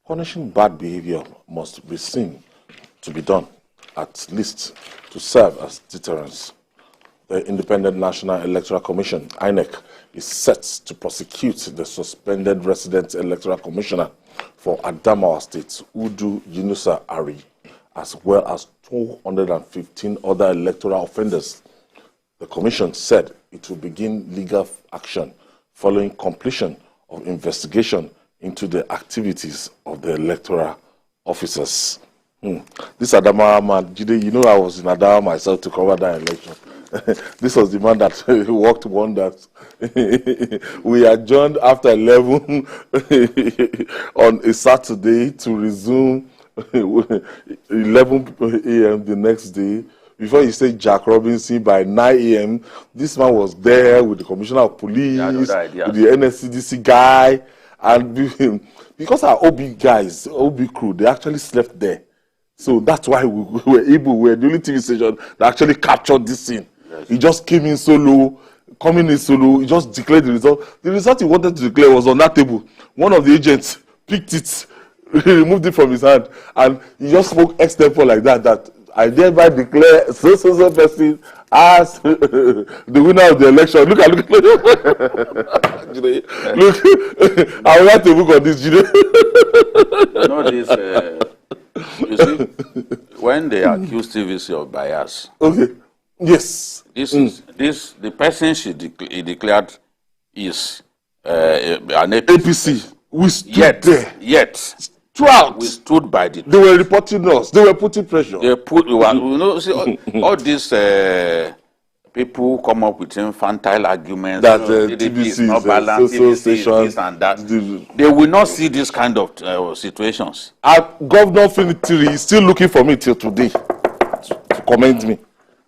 Punishing bad behavior must be seen to be done, at least to serve as deterrence. The Independent National Electoral Commission, INEC, is set to prosecute the suspended resident electoral commissioner for Adamawa State, Udu Yunusa Ari, as well as 215 other electoral offenders. The commission said it will begin legal action following completion of investigation into the activities of the electoral officers. This Adamawa man, you know I was in Adamawa myself to cover that election. This was the man that worked wonders. We adjourned after 11 on a Saturday to resume 11 a.m. the next day. Before you say Jack Robinson, by 9 a.m., this man was there with the Commissioner of Police, with the NSCDC guy, and because our OB guys, OB crew, they actually slept there. So that's why we were able, we were the only TV station that actually captured this scene. Yes. He just came in solo, he just declared the result. The result he wanted to declare was on that table. One of the agents picked it, removed it from his hand, and he just spoke extempo like that I thereby declare so person as the winner of the election. Look, I will write a book on this, You know this, you see, when they accuse TVC of bias. Okay. Yes. The person he declared is an APC. We stood there. Yet. Throughout. We stood by the. They were reporting us. They were putting pressure. See, all these people come up with infantile arguments that TVC is not balanced, TVC this and that. They will not see this kind of situations. Governor Finitiri is still looking for me till today to commend me.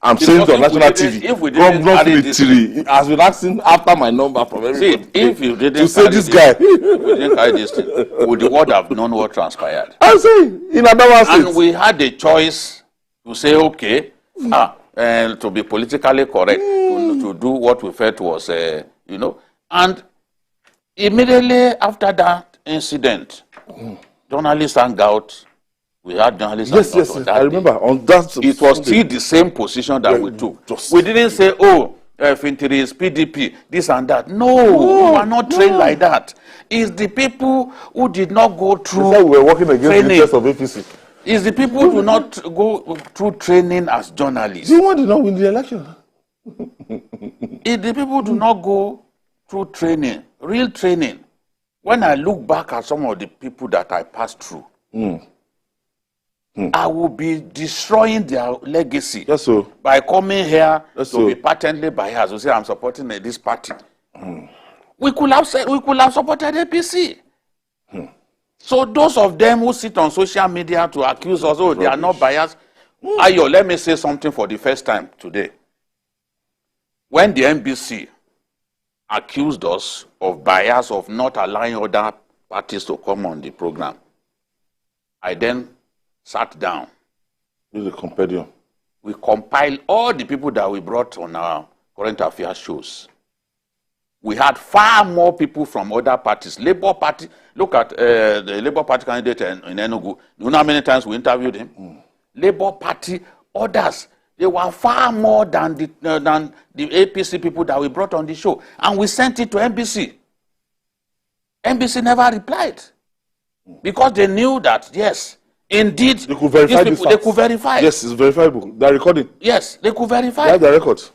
I'm saying it on national TV. Governor Finitiri has been asking after my number from everybody. See, if you didn't to say this guy, we didn't carry this thing, would the world have known what transpired? I'm saying in Adamawa State. And we had the choice to say, okay, to be politically correct, to do what we felt was, and immediately after that incident, journalists hung out. We had journalists. Yes, I remember on that. It was still the same position that we took. We didn't say, Fintiri is PDP, this and that. No, we are not trained like that. It's the people who did not go through. We were working against the interest of APC. It's the people who do not go through training as journalists. You want to not win the election? It's the people who do not go through training, real training. When I look back at some of the people that I passed through, I will be destroying their legacy by coming here to be patently biased. To say I'm supporting this party. We could have supported APC. So those of them who sit on social media to accuse us, they are not biased. Ayo, let me say something for the first time today. When the NBC accused us of bias, of not allowing other parties to come on the program, I then sat down. With a compendium. We compiled all the people that we brought on our current affairs shows. We had far more people from other parties. Labour Party, look at the Labour Party candidate in Enugu. You know how many times we interviewed him? Labour Party, others. They were far more than the APC people that we brought on the show. And we sent it to NBC. NBC never replied. Because they knew that, yes, indeed, they could verify these people, they could verify. Yes, it's verifiable. They're recording. Yes, they could verify. They have the records.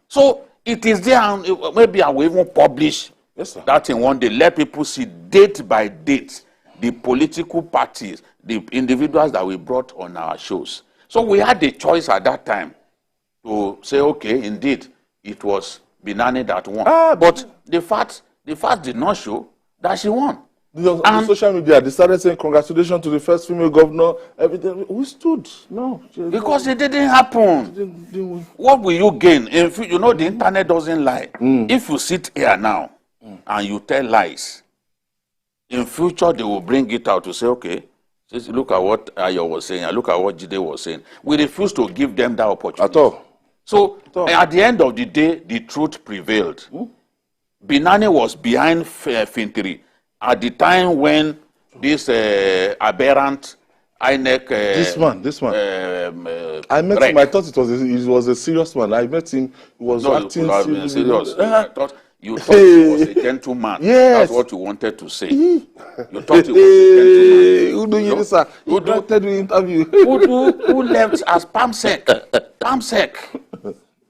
So it is there, and maybe I will even publish that in one day. Let people see date by date the political parties, the individuals that we brought on our shows. So we had the choice at that time to say, okay, indeed, it was Binani that won. But the fact did not show that she won. On social media, they started saying congratulations to the first female governor. Everything we stood. No, because it didn't happen. What will you gain? If the internet doesn't lie. If you sit here now and you tell lies, in future they will bring it out to say, okay, look at what Ayo was saying, and look at what Jide was saying. We refuse to give them that opportunity. At all. So at the end of the day, the truth prevailed. Binani was behind Fintiri at the time when this aberrant INEC. This one. I met him. I thought it was a serious one. I met him. He was acting serious. I thought you thought he was a gentleman. Yes. That's what you wanted to say. You thought he was a gentleman. Who do you, sir? Who wanted to interview? Who left as PAMSEC? PAMSEC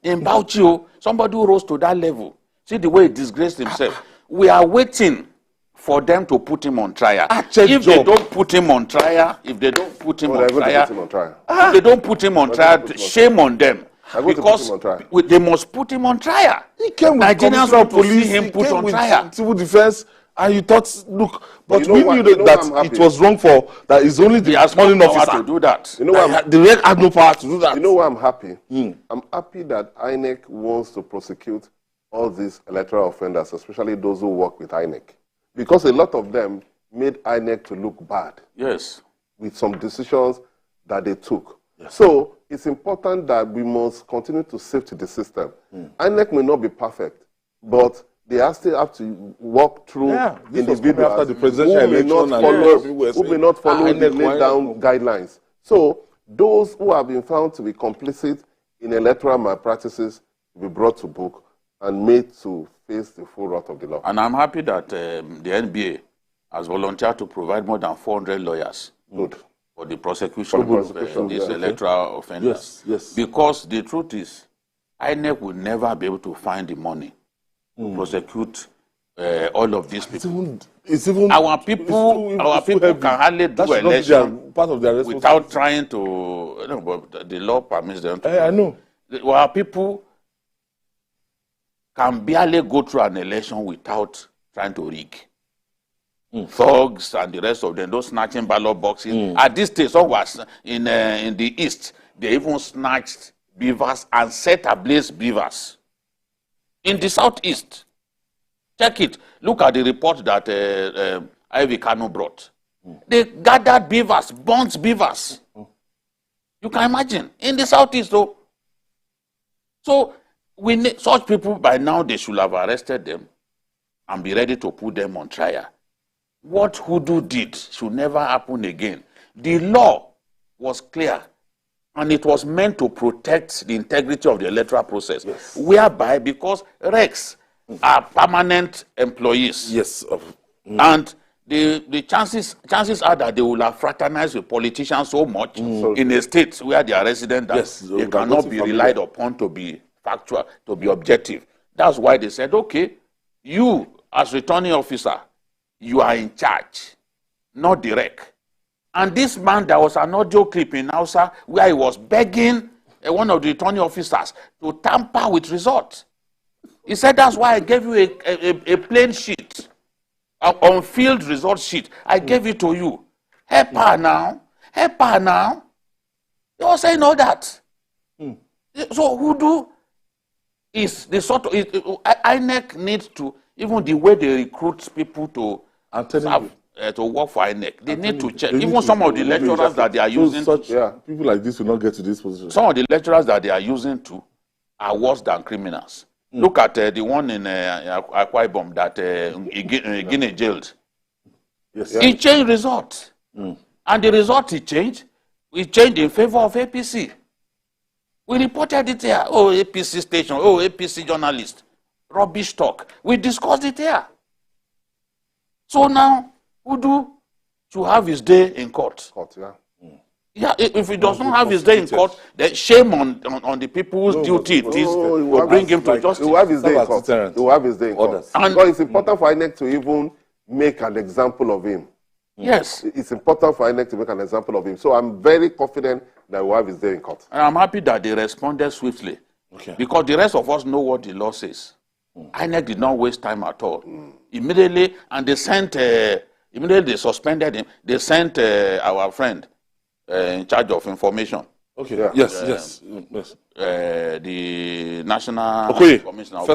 in Bauchi, somebody who rose to that level. See the way he disgraced himself. We are waiting for them to put him on trial. If they don't put him on trial, if they don't put him on trial, shame on them. Because they must put him on trial. He came with Nigerians want to see him put on trial. Civil defense, and you thought, look, but we knew that it was wrong for that. It's only the morning officer to do that. You know what? The reg had no power to do that. You know why I'm happy? I'm happy that INEC wants to prosecute all these electoral offenders, especially those who work with INEC. Because a lot of them made INEC to look bad. Yes. With some decisions that they took. Yes. So it's important that we must continue to safety the system. INEC may not be perfect, but they still have to walk through individuals after the presidential who may not follow the laid down guidelines. So those who have been found to be complicit in electoral malpractices will be brought to book and made to face the full wrath of the law. And I'm happy that the NBA has volunteered to provide more than 400 lawyers for the prosecution of these electoral offenders. Yes. Because the truth is, INEC will never be able to find the money to prosecute all of these people. Our people can hardly do election without trying to, but the law permits them to. I know. Our people can barely go through an election without trying to rig. Thugs and the rest of them, those snatching ballot boxes. At this stage, some was in the east, they even snatched beavers and set ablaze beavers. In the southeast, check it. Look at the report that Ivy Kano brought. They gathered beavers, burnt beavers. You can imagine. In the southeast, though. So, we need such people by now, they should have arrested them and be ready to put them on trial. What Hudu did should never happen again. The law was clear and it was meant to protect the integrity of the electoral process. Yes. Whereby, because RECs are permanent employees. Yes. And the chances are that they will have fraternized with politicians so much in a state where they are resident that they cannot be relied upon to be factual, to be objective. That's why they said, okay, you as returning officer, you are in charge, not the REC. And this man, there was an audio clip in Hausa where he was begging one of the returning officers to tamper with results. He said, that's why I gave you a plain sheet, an on-field result sheet. I gave it to you. Help her now. Help her now. They were saying all that. So Hudu is the sort of, INEC needs to, even the way they recruit people to work for INEC, they need to check. Even some of the lecturers that they are using, people like this will not get to this position. Some of the lecturers that they are using to are worse than criminals. Look at the one in Akwa Ibom that Guinea jailed. Yes. He changed results. And the result he changed in favor of APC. We reported it here. Oh, APC station. Oh, APC journalist. Rubbish talk. We discussed it here. So now, Hudu should have his day in court. Yeah, if he does not have his day in court, then shame on the people whose duty it is to bring him to justice. He will have his day in court. He will have his day in court. Because it's important for INEC to even make an example of him. Yes. It's important for INEC to make an example of him. So I'm very confident that we'll have his day in court. And I'm happy that they responded swiftly. Because the rest of us know what the law says. INEC did not waste time at all. Immediately, and they sent, immediately they suspended him. They sent our friend in charge of information. Yes. The National Commissioner,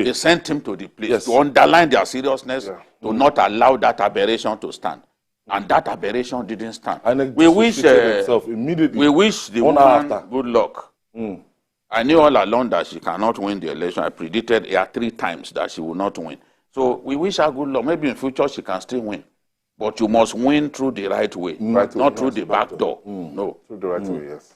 they sent him to the place to underline their seriousness, to not allow that aberration to stand. And that aberration didn't stand. We wish the woman good luck. I knew all along that she cannot win the election. I predicted her 3 times that she will not win. So we wish her good luck. Maybe in future she can still win. But you must win through the right way, not through the back door. No. Through the right way, yes.